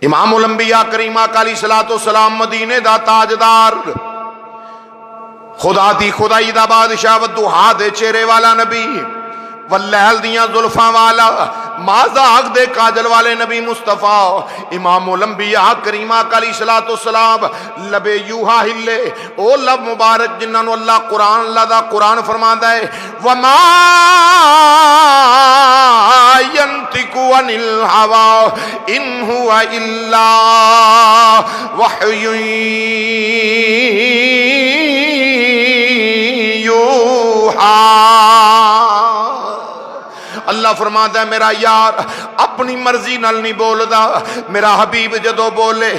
امام الانبیاء کریم آقا علیہ الصلوۃ والسلام مدینے دا تاجدار، خدا دی خدائی دا بادشاہ، والضحیٰ دے چہرے والا نبی، واللیل دیاں زلفاں والا، مازاغ دے کاجل والے نبی مصطفیٰ امام الانبیاء کریم آقا علیہ الصلوۃ والسلام لبے یوہا ہلے، او لب مبارک جنہاں نو اللہ دا قرآن فرماندا ہے وما ينطق عن الهوى ان هو الا وحی یوحی۔ اللہ فرماتا ہے میرا یار اپنی مرضی نال نہیں بولدا، میرا حبیب جدو بولے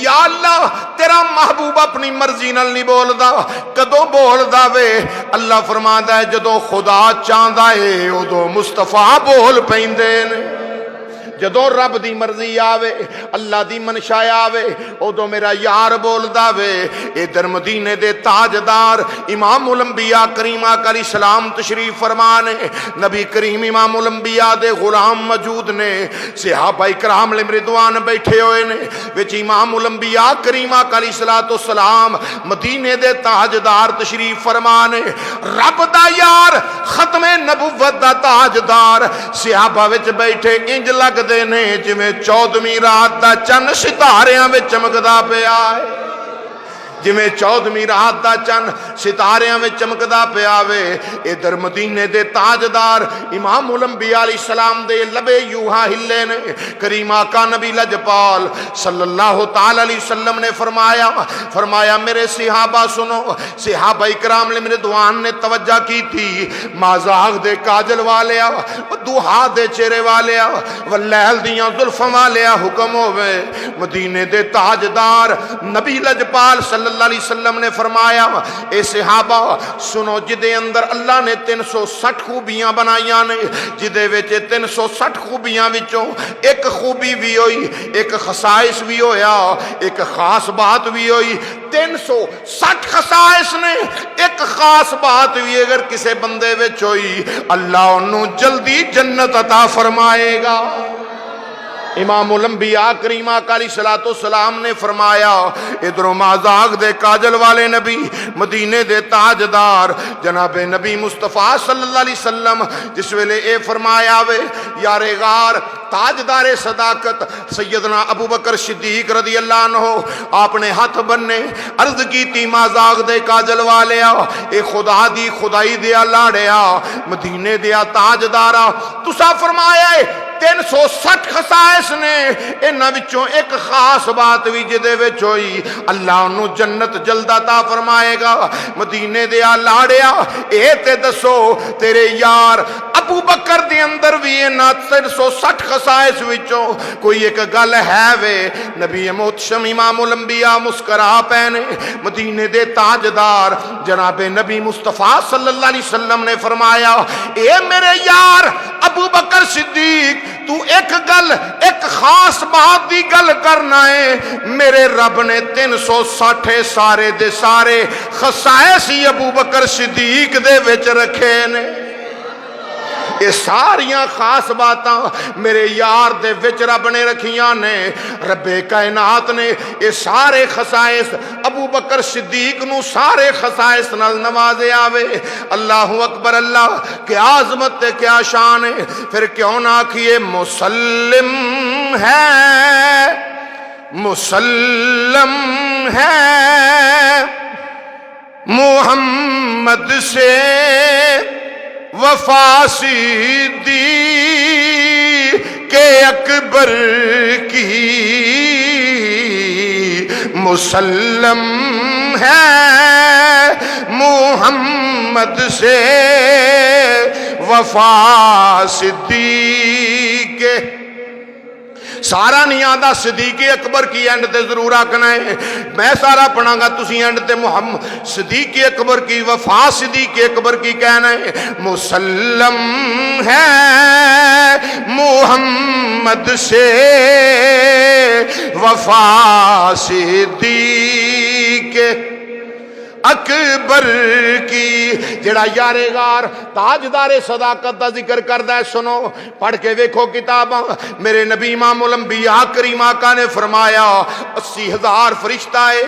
یا اللہ تیرا محبوب اپنی مرضی نال نہیں بولدا، کدو بولدا وے؟ اللہ فرماتا ہے جدو خدا چاہندا ہے ادو مصطفیٰ بول پیندے نے، جدو رب دی مرضی آوے اللہ دی منشا آوے ادو میرا یار بولدا وے۔ ادھر مدینے دے تاجدار امام الانبیاء کریم آقا علیہ السلام تشریف فرمانے، نبی کریم امام الانبیاء دے غلام موجود نے، صحابہ کرام رضوان بیٹھے ہوئے نے، وچ امام الانبیاء کریم آقا علیہ السلام مدینے دے تاجدار تشریف فرمانے، رب دا یار ختم نبوت دا تاجدار صحابہ وچ بیٹھے انج لگ دے نے جویں 14ویں رات دا چن ستاریاں وچ چمکدا پیا ہے، جویں 14ویں رات دا چن ستاریاں وچ چمکدا پیا وے۔ ادھر مدینے دے تاجدار امام الانبیاء علیہ السلام دے لبے یوہا ہلے نے، کریم آقا نبی لجپال صلی اللہ تعالی علیہ وسلم نے فرمایا میرے صحابہ سنو، صحابہ کرام رضوان نے توجہ کی تھی، مازاغ دے کاجل والیا، ضحیٰ دے چہرے والیا، واللیل دیاں زلفاں والیا، حکم ہوئے مدینے دے تاجدار نبی لجپال صلی اللہ علیہ وسلم نے فرمایا اے صحابہ سنو، جدے اندر اللہ نے 360 خوبیاں بنائیاں نے، جدے وچ 360 خوبیاں وچوں ایک خوبی بھی ہوئی، ایک خصائص بھی ہویا، ایک خاص بات بھی ہوئی، 360 خصائص نے ایک خاص بات بھی اگر کسے بندے وچ ہوئی اللہ انہوں جلدی جنت عطا فرمائے گا۔ امام الانبیاء کریم آقا علیہ الصلوۃ والسلام نے فرمایا ادھروں مازاغ دے کاجل والے نبی مدینے دے تاجدار جناب نبی مصطفیٰ صلی اللہ علیہ وسلم جس ویلے اے فرمایا وے یار غار تاجدار صداقت سیدنا ابو بکر صدیق رضی اللہ عنہ آپ نے ہاتھ بننے عرض کی تی مازاغ دے کاجل والیا اے خدا دی خدائی دیا لاڑیا مدینے دیا تاجدارا تسا فرمایا ہے 360 خصائص نے انہاں وچوں ایک خاص بات بھی جدے وچ ہوئی اللہ انہوں جنت جلد عطا فرمائے گا۔ مدینے دیا لاڑیا اے تے دسو تیرے یار ابو بکر دے اندر بھی انہاں 360 خصائص وچوں کوئی ایک گل ہے وے؟ نبی محتشم امام الانبیاء مسکرا پینے مدینے دے تاجدار جناب نبی مصطفیٰ صلی اللہ علیہ وسلم نے فرمایا اے میرے یار ابو بکر صدیق تو ایک گل ایک خاص بات دی گل کرنا ہے، میرے رب نے 360 سارے دے سارے خصائص ہی ابو بکر صدیق دے وچ رکھے نے۔ یہ ساریاں خاص باتاں میرے یار دے وچ رب نے رکھیاں نے، رب کائنات نے یہ سارے خصائص ابو بکر صدیق نو سارے خصائص نال نوازے آوے۔ اللہ اکبر، اللہ کیا عظمت ہے، کیا شان ہے، پھر کیوں نہ آکھیے مسلم ہے مسلم ہے محمد سے وفا صدیق اکبر کی مسلم ہے محمد سے وفا صدیق سارا نہیں آدھا صدیق اکبر کی اینڈ تے ضرور آکھنا ہے، میں سارا پڑھا گا تسی اینڈ تے محمد صدیق اکبر کی وفا صدیق اکبر کی کہنا ہے مسلم ہے محمد سے وفا صدیق اکبر کی لگی جڑا یار غار تاجدار صداقت دا ذکر کردا ہے سنو پڑھ کے ویکھو کتاباں میرے نبی امام الانبیاء کریم آقا نے فرمایا 80,000 فرشتہ ہے